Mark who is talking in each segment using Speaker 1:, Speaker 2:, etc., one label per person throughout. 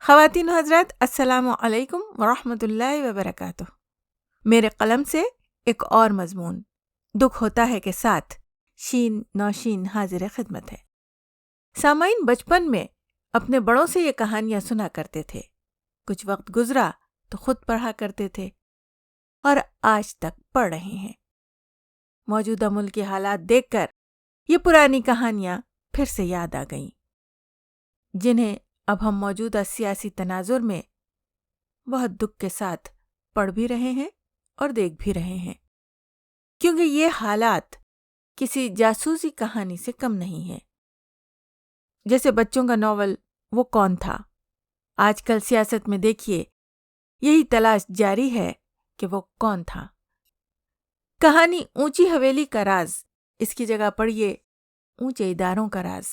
Speaker 1: خواتین و حضرات، السلام علیکم ورحمۃ اللہ وبرکاتہ۔ میرے قلم سے ایک اور مضمون، دکھ ہوتا ہے کے ساتھ شین نوشین حاضر خدمت ہے۔ سامعین، بچپن میں اپنے بڑوں سے یہ کہانیاں سنا کرتے تھے، کچھ وقت گزرا تو خود پڑھا کرتے تھے اور آج تک پڑھ رہے ہیں۔ موجودہ ملک کے حالات دیکھ کر یہ پرانی کہانیاں پھر سے یاد آ گئیں، جنہیں اب ہم موجودہ سیاسی تناظر میں بہت دکھ کے ساتھ پڑھ بھی رہے ہیں اور دیکھ بھی رہے ہیں، کیونکہ یہ حالات کسی جاسوسی کہانی سے کم نہیں ہے۔ جیسے بچوں کا ناول وہ کون تھا، آج کل سیاست میں دیکھیے یہی تلاش جاری ہے کہ وہ کون تھا۔ کہانی اونچی حویلی کا راز، اس کی جگہ پڑھیے اونچے اداروں کا راز،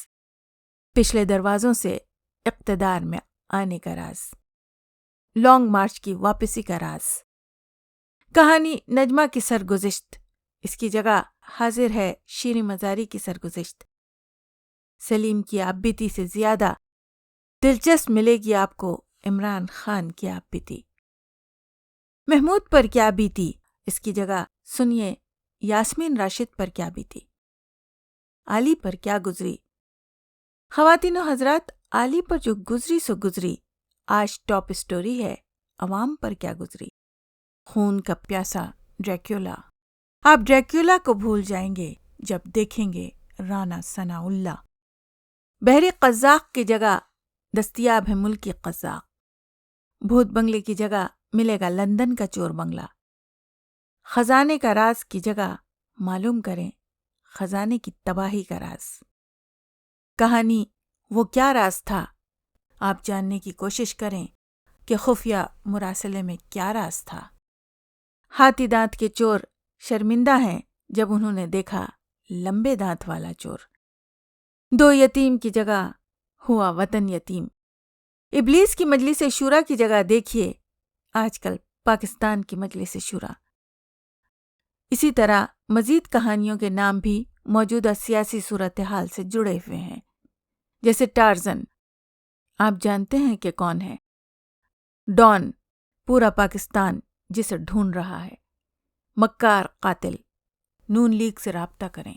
Speaker 1: پچھلے دروازوں سے اقتدار میں آنے کا راز، لانگ مارچ کی واپسی کا راز۔ کہانی نجمہ کی سرگزشت، اس کی جگہ حاضر ہے شیریں مزاری کی سرگزشت۔ سلیم کی آپ بیتی سے زیادہ دلچسپ ملے گی آپ کو عمران خان کی آپ بیتی۔ محمود پر کیا بیتی، اس کی جگہ سنیے یاسمین راشد پر کیا بیتی۔ علی پر کیا گزری۔ خواتین و حضرات، علی پر جو گزری سو گزری، آج ٹاپ سٹوری ہے عوام پر کیا گزری۔ خون کا پیاسا ڈریکولا، آپ ڈریکولا کو بھول جائیں گے جب دیکھیں گے رانا ثناء اللہ۔ بحری قزاق کی جگہ دستیاب ہے ملکی قزاق۔ بھوت بنگلے کی جگہ ملے گا لندن کا چور بنگلہ۔ خزانے کا راز کی جگہ معلوم کریں خزانے کی تباہی کا راز۔ کہانی وہ کیا راز تھا، آپ جاننے کی کوشش کریں کہ خفیہ مراسلے میں کیا راز تھا۔ ہاتھی دانت کے چور شرمندہ ہیں جب انہوں نے دیکھا لمبے دانت والا چور۔ دو یتیم کی جگہ ہوا وطن یتیم۔ ابلیس کی مجلس شورا کی جگہ دیکھیے آج کل پاکستان کی مجلس شورا۔ اسی طرح مزید کہانیوں کے نام بھی موجودہ سیاسی صورتحال سے جڑے ہوئے ہیں، جیسے ٹارزن، آپ جانتے ہیں کہ کون ہے۔ ڈان، پورا پاکستان جسے ڈھونڈ رہا ہے۔ مکار قاتل، نون لیگ سے رابطہ کریں۔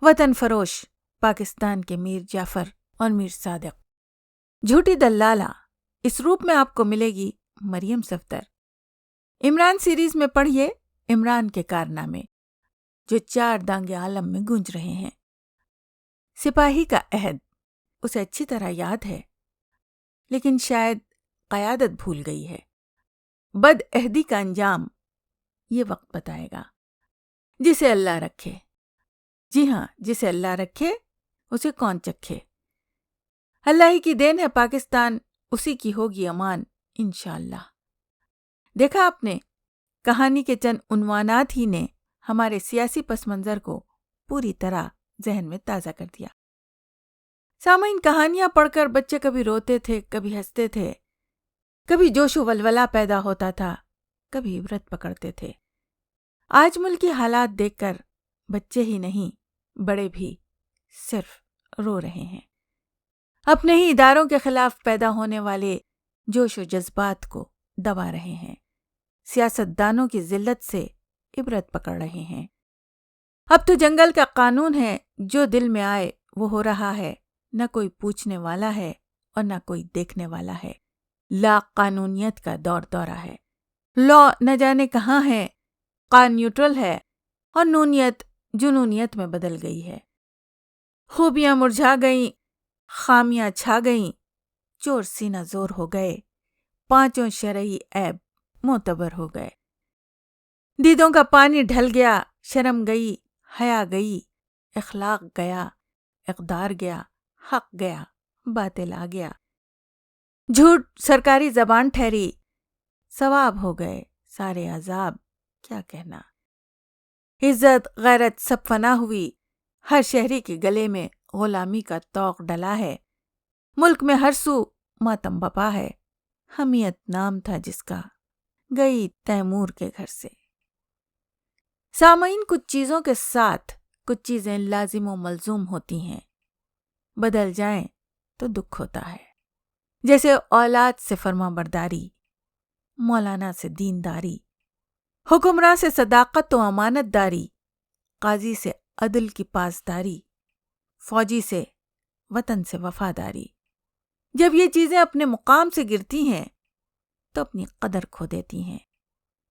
Speaker 1: وطن فروش، پاکستان کے میر جعفر اور میر صادق۔ جھوٹی دلالہ، اس روپ میں آپ کو ملے گی مریم صفدر۔ عمران سیریز میں پڑھیے عمران کے کارنامے، جو 4 دانگ عالم میں گونج رہے ہیں۔ سپاہی کا عہد، اسے اچھی طرح یاد ہے، لیکن شاید قیادت بھول گئی ہے۔ بد عہدی کا انجام یہ وقت بتائے گا۔ جسے اللہ رکھے، جی ہاں، جسے اللہ رکھے اسے کون چکھے۔ اللہ ہی کی دین ہے پاکستان، اسی کی ہوگی امان انشاءاللہ۔ دیکھا آپ نے، کہانی کے چند عنوانات ہی نے ہمارے سیاسی پس منظر کو پوری طرح ذہن میں تازہ کر دیا۔ سامعین، کہانیاں پڑھ کر بچے کبھی روتے تھے، کبھی ہنستے تھے، کبھی جوش و ولولہ پیدا ہوتا تھا، کبھی عبرت پکڑتے تھے۔ آج ملکی حالات دیکھ کر بچے ہی نہیں، بڑے بھی صرف رو رہے ہیں۔ اپنے ہی اداروں کے خلاف پیدا ہونے والے جوش و جذبات کو دبا رہے ہیں۔ سیاست دانوں کی ذلت سے عبرت پکڑ رہے ہیں۔ اب تو جنگل کا قانون ہے، جو دل میں آئے وہ ہو رہا ہے، نہ کوئی پوچھنے والا ہے اور نہ کوئی دیکھنے والا ہے۔ لا قانونیت کا دور دورہ ہے۔ لا نہ جانے کہاں ہے، قان نیوٹرل ہے اور نونیت جنونیت میں بدل گئی ہے۔ خوبیاں مرجھا گئیں، خامیاں چھا گئیں، چور سینہ زور ہو گئے، 5 شرعی عیب معتبر ہو گئے۔ دیدوں کا پانی ڈھل گیا، شرم گئی، حیا گئی، اخلاق گیا، اقدار گیا، حق گیا، باطل آ گیا۔ جھوٹ سرکاری زبان ٹھہری، ثواب ہو گئے سارے عذاب، کیا کہنا۔ عزت غیرت سب فنا ہوئی، ہر شہری کے گلے میں غلامی کا طوق ڈلا ہے۔ ملک میں ہر سو ماتم بپا ہے، حمیت نام تھا جس کا، گئی تیمور کے گھر سے۔ سامعین، کچھ چیزوں کے ساتھ کچھ چیزیں لازم و ملزوم ہوتی ہیں، بدل جائیں تو دکھ ہوتا ہے۔ جیسے اولاد سے فرما برداری، مولانا سے دینداری، حکمراں سے صداقت و امانت داری، قاضی سے عدل کی پاسداری، فوجی سے وطن سے وفاداری۔ جب یہ چیزیں اپنے مقام سے گرتی ہیں تو اپنی قدر کھو دیتی ہیں،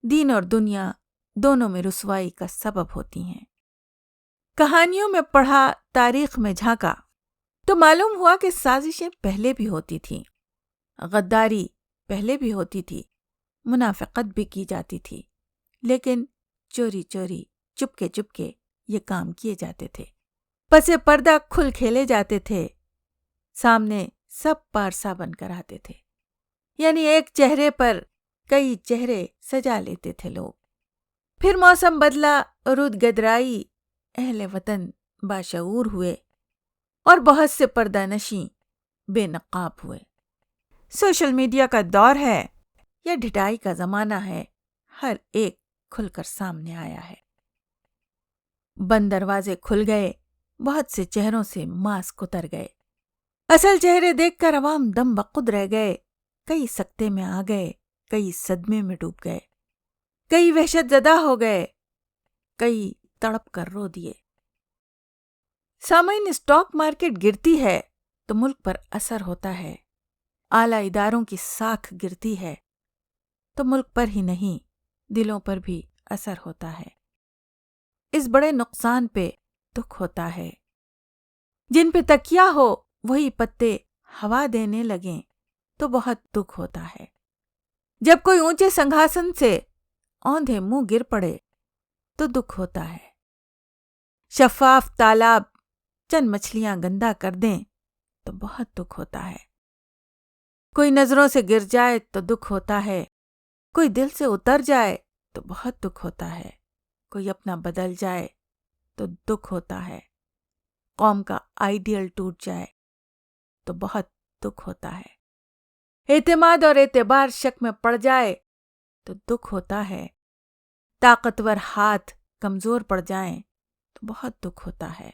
Speaker 1: دین اور دنیا دونوں میں رسوائی کا سبب ہوتی ہیں۔ کہانیوں میں پڑھا، تاریخ میں جھانکا تو معلوم ہوا کہ سازشیں پہلے بھی ہوتی تھیں، غداری پہلے بھی ہوتی تھی، منافقت بھی کی جاتی تھی، لیکن چوری چوری، چپکے چپکے یہ کام کیے جاتے تھے، پس پردہ کھل کھیلے جاتے تھے، سامنے سب پارسا بن کر آتے تھے، یعنی ایک چہرے پر کئی چہرے سجا لیتے تھے لوگ۔ پھر موسم بدلا، رود گدرائی، اہل وطن باشعور ہوئے اور بہت سے پردہ نشیں بے نقاب ہوئے۔ سوشل میڈیا کا دور ہے یا ڈھٹائی کا زمانہ ہے، ہر ایک کھل کر سامنے آیا ہے۔ بند دروازے کھل گئے، بہت سے چہروں سے ماسک اتر گئے، اصل چہرے دیکھ کر عوام دم بخود رہ گئے، کئی سکتے میں آ گئے، کئی صدمے میں ڈوب گئے، کئی وحشت زدہ ہو گئے، کئی تڑپ کر رو دیے۔ سامعین، اسٹاک مارکیٹ گرتی ہے تو ملک پر اثر ہوتا ہے، اعلیٰ اداروں کی ساکھ گرتی ہے تو ملک پر ہی نہیں دلوں پر بھی اثر ہوتا ہے۔ اس بڑے نقصان پہ دکھ ہوتا ہے۔ جن پہ تکیہ ہو وہی پتے ہوا دینے لگیں تو بہت دکھ ہوتا ہے۔ جب کوئی اونچے سنگھاسن سے اوندھے منہ گر پڑے تو دکھ ہوتا ہے۔ شفاف تالاب چند مچھلیاں گندا کر دیں تو بہت دکھ ہوتا ہے۔ کوئی نظروں سے گر جائے تو دکھ ہوتا ہے، کوئی دل سے اتر جائے تو بہت دکھ ہوتا ہے، کوئی اپنا بدل جائے تو دکھ ہوتا ہے، قوم کا آئیڈیل ٹوٹ جائے تو بہت دکھ ہوتا ہے، اعتماد اور اعتبار شک میں پڑ جائے تو دکھ ہوتا ہے، طاقتور ہاتھ کمزور پڑ جائیں تو بہت دکھ ہوتا ہے،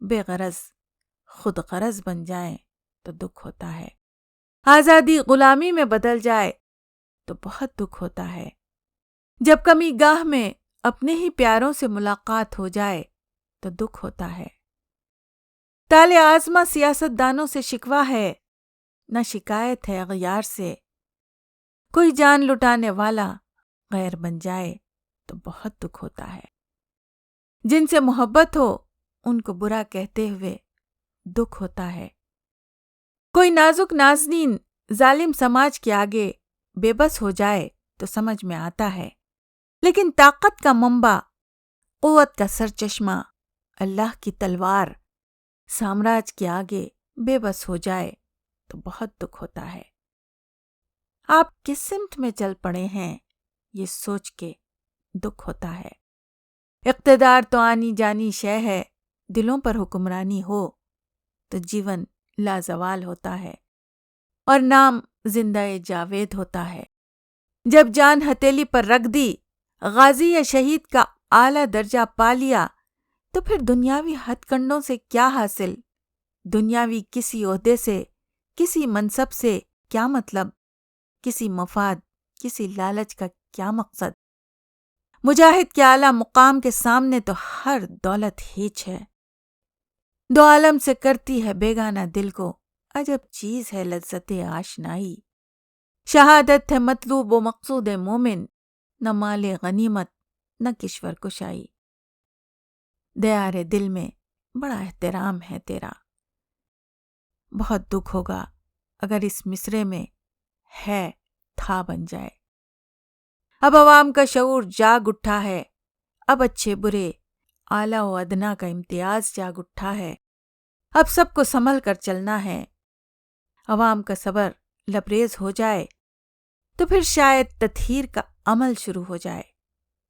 Speaker 1: بے غرض خود غرض بن جائیں تو دکھ ہوتا ہے، آزادی غلامی میں بدل جائے تو بہت دکھ ہوتا ہے، جب کمی گاہ میں اپنے ہی پیاروں سے ملاقات ہو جائے تو دکھ ہوتا ہے۔ طالع آزما سیاست دانوں سے شکوہ ہے، نہ شکایت ہے اغیار سے، کوئی جان لٹانے والا غیر بن جائے تو بہت دکھ ہوتا ہے، جن سے محبت ہو ان کو برا کہتے ہوئے دکھ ہوتا ہے، کوئی نازک نازنین ظالم سماج کے آگے بے بس ہو جائے تو سمجھ میں آتا ہے، لیکن طاقت کا منبع، قوت کا سرچشمہ، اللہ کی تلوار سامراج کے آگے بے بس ہو جائے تو بہت دکھ ہوتا ہے۔ آپ کس سمت میں چل پڑے ہیں یہ سوچ کے دکھ ہوتا ہے۔ اقتدار تو آنی جانی شے ہے، دلوں پر حکمرانی ہو تو جیون لازوال ہوتا ہے اور نام زندہ جاوید ہوتا ہے۔ جب جان ہتھیلی پر رکھ دی، غازی یا شہید کا اعلیٰ درجہ پا لیا تو پھر دنیاوی ہتھ کنڈوں سے کیا حاصل، دنیاوی کسی عہدے سے، کسی منصب سے کیا مطلب، کسی مفاد، کسی لالچ کا کیا مقصد؟ مجاہد کے اعلیٰ مقام کے سامنے تو ہر دولت ہیچ ہے، دو عالم سے کرتی ہے بیگانہ دل کو، عجب چیز ہے لذت آشنائی، شہادت ہے مطلوب و مقصود مومن، نہ مال غنیمت نہ کشور کشائی، دیار دل میں بڑا احترام ہے تیرا۔ بہت دکھ ہوگا اگر اس مصرے میں ہے تھا بن جائے۔ اب عوام کا شعور جاگ اٹھا ہے، اب اچھے برے، اعلیٰ و ادنا کا امتیاز جاگ اٹھا ہے، اب سب کو سنبھل کر چلنا ہے۔ عوام کا صبر لبریز ہو جائے تو پھر شاید تطہیر کا عمل شروع ہو جائے،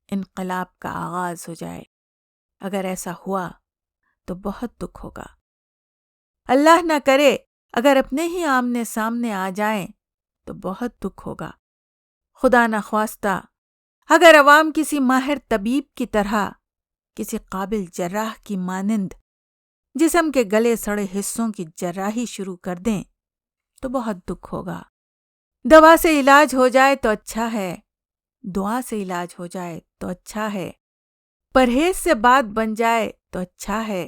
Speaker 1: انقلاب کا آغاز ہو جائے۔ اگر ایسا ہوا تو بہت دکھ ہوگا۔ اللہ نہ کرے اگر اپنے ہی آمنے سامنے آ جائیں تو بہت دکھ ہوگا۔ خدا نخواستہ اگر عوام کسی ماہر طبیب کی طرح، کسی قابل جراح کی مانند جسم کے گلے سڑے حصوں کی جراحی شروع کر دیں تو بہت دکھ ہوگا۔ دوا سے علاج ہو جائے تو اچھا ہے، دعا سے علاج ہو جائے تو اچھا ہے، پرہیز سے بات بن جائے تو اچھا ہے۔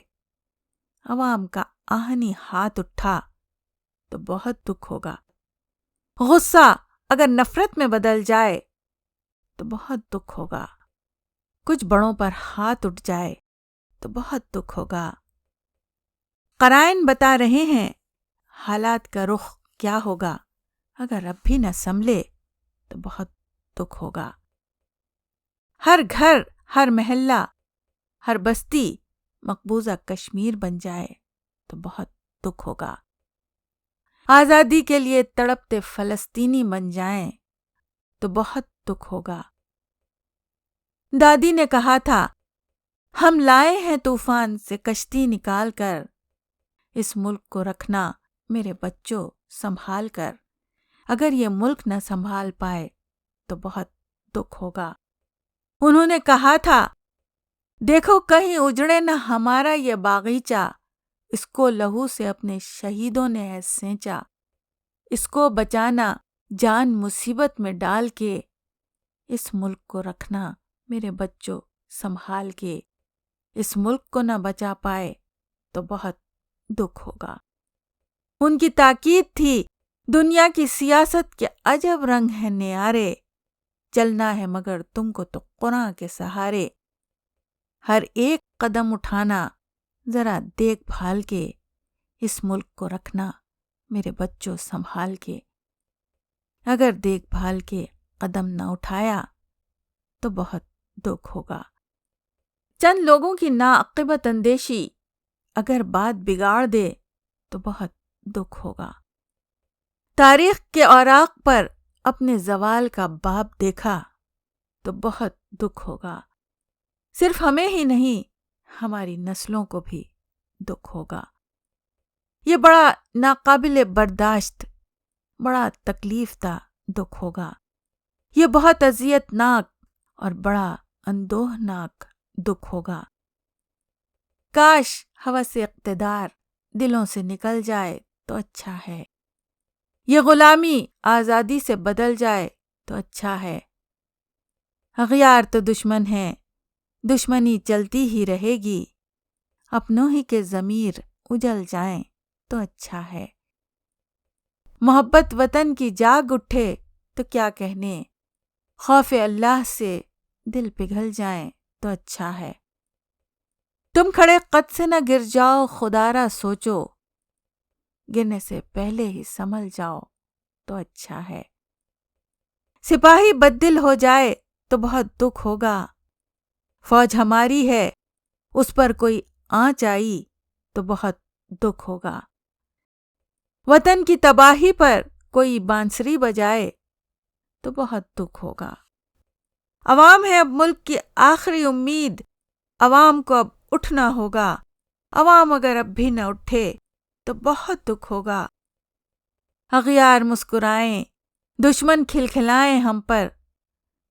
Speaker 1: عوام کا آہنی ہاتھ اٹھا تو بہت دکھ ہوگا۔ غصہ اگر نفرت میں بدل جائے تو بہت دکھ ہوگا۔ کچھ بڑوں پر ہاتھ اٹھ جائے تو بہت دکھ ہوگا۔ قرائن بتا رہے ہیں حالات کا رخ کیا ہوگا، اگر اب بھی نہ سنبھلے تو بہت دکھ ہوگا۔ ہر گھر، ہر محلہ، ہر بستی مقبوضہ کشمیر بن جائے تو بہت دکھ ہوگا۔ آزادی کے لیے تڑپتے فلسطینی بن جائیں تو بہت دکھ ہوگا۔ دادی نے کہا تھا، ہم لائے ہیں طوفان سے کشتی نکال کر، اس ملک کو رکھنا میرے بچوں سنبھال کر، اگر یہ ملک نہ سنبھال پائے تو بہت دکھ ہوگا۔ انہوں نے کہا تھا، دیکھو کہیں اجڑے نہ ہمارا یہ باغیچہ، اس کو لہو سے اپنے شہیدوں نے ہے سینچا، اس کو بچانا جان مصیبت میں ڈال کے، اس ملک کو رکھنا میرے بچوں سنبھال کے، اس ملک کو نہ بچا پائے تو بہت دکھ ہوگا۔ ان کی تاکید تھی، دنیا کی سیاست کے عجب رنگ ہیں نیارے، چلنا ہے مگر تم کو تو قرآن کے سہارے، ہر ایک قدم اٹھانا ذرا دیکھ بھال کے، اس ملک کو رکھنا میرے بچوں سنبھال کے، اگر دیکھ بھال کے قدم نہ اٹھایا تو بہت دکھ ہوگا۔ چند لوگوں کی ناعاقبت اندیشی اگر بات بگاڑ دے تو بہت دکھ ہوگا۔ تاریخ کے اوراق پر اپنے زوال کا باب دیکھا تو بہت دکھ ہوگا۔ صرف ہمیں ہی نہیں، ہماری نسلوں کو بھی دکھ ہوگا۔ یہ بڑا ناقابل برداشت، بڑا تکلیف دہ دکھ ہوگا۔ یہ بہت اذیت ناک اور بڑا اندوہناک دکھ ہوگا۔ کاش ہوس اقتدار دلوں سے نکل جائے تو اچھا ہے، یہ غلامی آزادی سے بدل جائے تو اچھا ہے۔ اغیار تو دشمن ہیں، دشمنی چلتی ہی رہے گی، اپنوں ہی کے ضمیر اجل جائیں تو اچھا ہے۔ محبت وطن کی جاگ اٹھے تو کیا کہنے، خوف اللہ سے دل پگھل جائیں تو اچھا ہے۔ تم کھڑے قد سے نہ گر جاؤ، خدا را سوچو، گرنے سے پہلے ہی سنبھل جاؤ تو اچھا ہے۔ سپاہی بددل ہو جائے تو بہت دکھ ہوگا، فوج ہماری ہے اس پر کوئی آنچ آئی تو بہت دکھ ہوگا۔ وطن کی تباہی پر کوئی بانسری بجائے تو بہت دکھ ہوگا۔ عوام ہے اب ملک کی آخری امید، عوام کو اب اٹھنا ہوگا، عوام اگر اب بھی نہ اٹھے تو بہت دکھ ہوگا۔ اغیار مسکرائیں، دشمن کھلکھلائیں ہم پر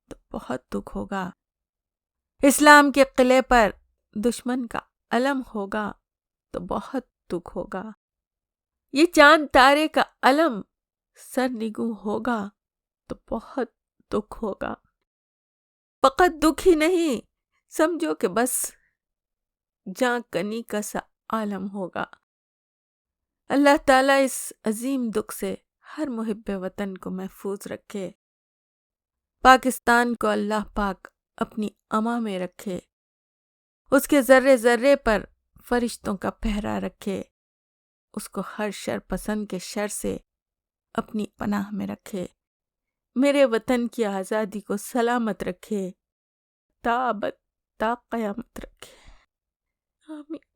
Speaker 1: تو بہت دکھ ہوگا۔ اسلام کے قلعے پر دشمن کا علم ہوگا تو بہت دکھ ہوگا۔ یہ چاند تارے کا علم سرنگوں ہوگا تو بہت دکھ ہوگا۔ فقط دکھ ہی نہیں، سمجھو کہ بس جاں کنی کا سا عالم ہوگا۔ اللہ تعالیٰ اس عظیم دکھ سے ہر محب وطن کو محفوظ رکھے، پاکستان کو اللہ پاک اپنی اما میں رکھے، اس کے ذرے ذرے پر فرشتوں کا پہرا رکھے، اس کو ہر شر پسند کے شر سے اپنی پناہ میں رکھے، میرے وطن کی آزادی کو سلامت رکھے، تا ابد تا قیامت رکھے، آمین۔